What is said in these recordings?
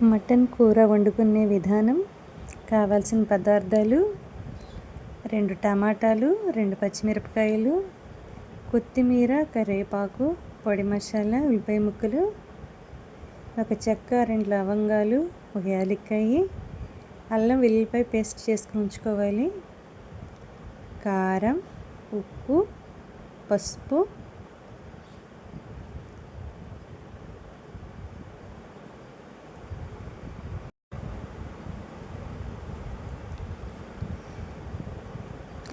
Mutton కూర వండుకునే విధానం. కావాల్సిన పదార్థాలు: 2 టమాటాలు, 2 పచ్చిమిరపకాయలు, కొత్తిమీర, కరివేపాకు, పొడి మసాలా, ఉల్లిపాయ ముక్కలు, ఒక చెక్క, 2 లవంగాలు, ఒక యాలక్కాయ, అల్లం వెల్లుల్లిపాయ పేస్ట్ చేసుకుని ఉంచుకోవాలి. కారం, ఉప్పు, పసుపు,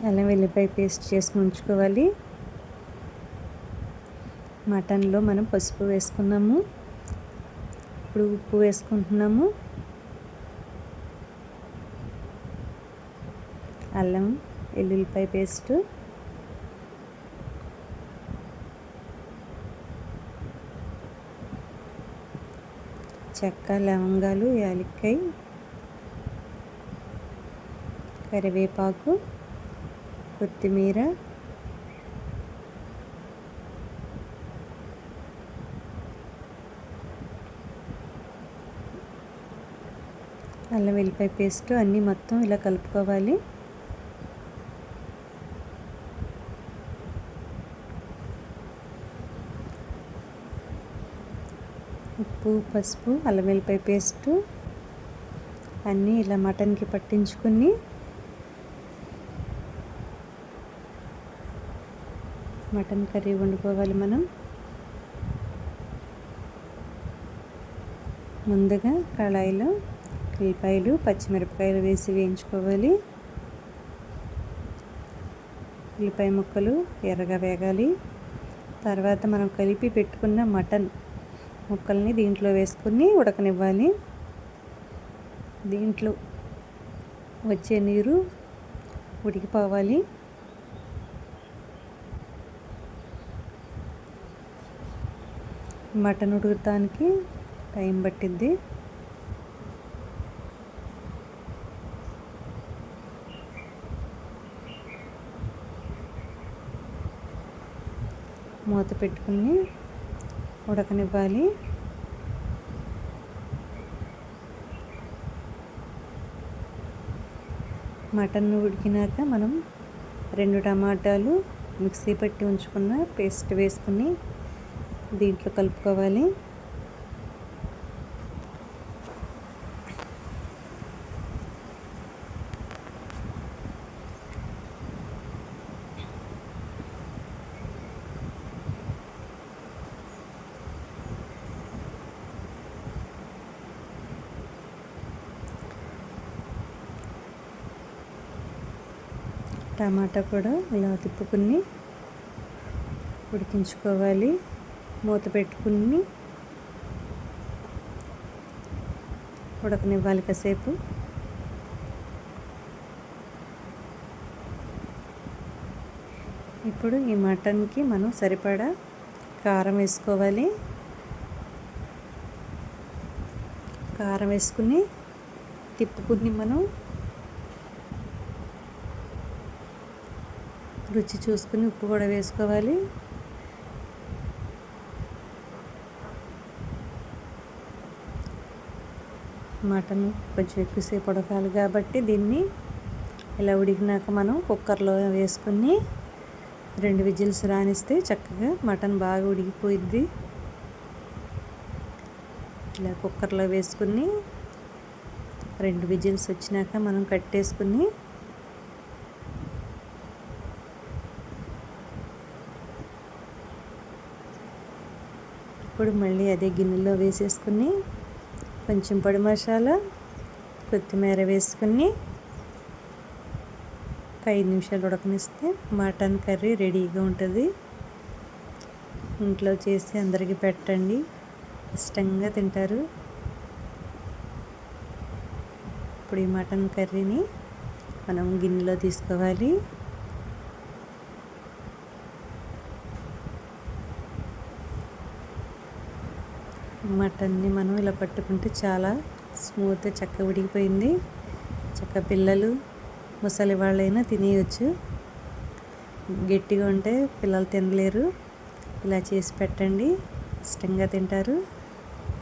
అల్లం వెల్లుల్లిపాయ పేస్ట్ చేసుకుని ఉంచుకోవాలి. మటన్లో మనం పసుపు వేసుకున్నాము, ఇప్పుడు ఉప్పు వేసుకుంటున్నాము. అల్లం వెల్లుల్లిపాయ పేస్ట్, చెక్క, లవంగాలు, యాలక్కాయ, కరివేపాకు, కొత్తిమీర, అల్లం వెల్లుల్లిపాయ పేస్ట్ అన్నీ మొత్తం ఇలా కలుపుకోవాలి. ఉప్పు, పసుపు, అల్లం వెల్లుల్లిపాయ పేస్టు అన్నీ ఇలా మటన్కి పట్టించుకుని మటన్ కర్రీ వండుకోవాలి. మనం ముందుగా కళాయిలో ఉల్లిపాయలు, పచ్చిమిరపకాయలు వేసి వేయించుకోవాలి. ఉల్లిపాయ ముక్కలు ఎర్రగా వేగాలి. తర్వాత మనం కలిపి పెట్టుకున్న మటన్ ముక్కల్ని దీంట్లో వేసుకుని ఉడకనివ్వాలి. దీంట్లో వచ్చే నీరు ఉడికిపోవాలి. మటన్ ఉడకడానికి టైం పట్టిద్ది. మూత పెట్టుకుని ఉడకనివ్వాలి. మటన్ ఉడికినాక మనం 2 టమాటాలు మిక్సీ పట్టి ఉంచుకున్న పేస్ట్ వేసుకుని దీంట్లో కలుపుకోవాలి. టమాటా కూడా ఇలా తిప్పుకుని ఉడికించుకోవాలి. మూత పెట్టుకుని ఉడకనివ్వాలి కాసేపు. ఇప్పుడు ఈ మటన్కి మనం సరిపడా కారం వేసుకోవాలి. కారం వేసుకుని తిప్పుకుని మనం రుచి చూసుకుని ఉప్పు కూడా వేసుకోవాలి. మటన్ కొంచెం ఎక్కువసేపు ఉడకాలి కాబట్టి దీన్ని ఇలా ఉడికినాక మనం కుక్కర్లో వేసుకుని 2 విజిల్స్ రానిస్తే చక్కగా మటన్ బాగా ఉడికిపోయిద్ది. ఇలా కుక్కర్లో వేసుకుని 2 విజిల్స్ వచ్చినాక మనం కట్టేసుకుని ఇప్పుడు మళ్ళీ అదే గిన్నెలో వేసేసుకుని కొంచెం పొడి మసాలా, కొత్తిమీర వేసుకుని 5 నిమిషాలు ఉడకనిస్తే మటన్ కర్రీ రెడీగా ఉంటుంది. ఇంట్లో చేసి అందరికీ పెట్టండి, ఇష్టంగా తింటారు. ఇప్పుడు ఈ మటన్ కర్రీని మనం గిన్నెలో తీసుకోవాలి. మటన్ని మనం ఇలా పట్టుకుంటే చాలా స్మూత్గా చక్కగా ఉడికిపోయింది. చక్కగా పిల్లలు, ముసలి వాళ్ళైనా తినేయచ్చు. గట్టిగా ఉంటే పిల్లలు తినలేరు. ఇలా చేసి పెట్టండి, ఇష్టంగా తింటారు.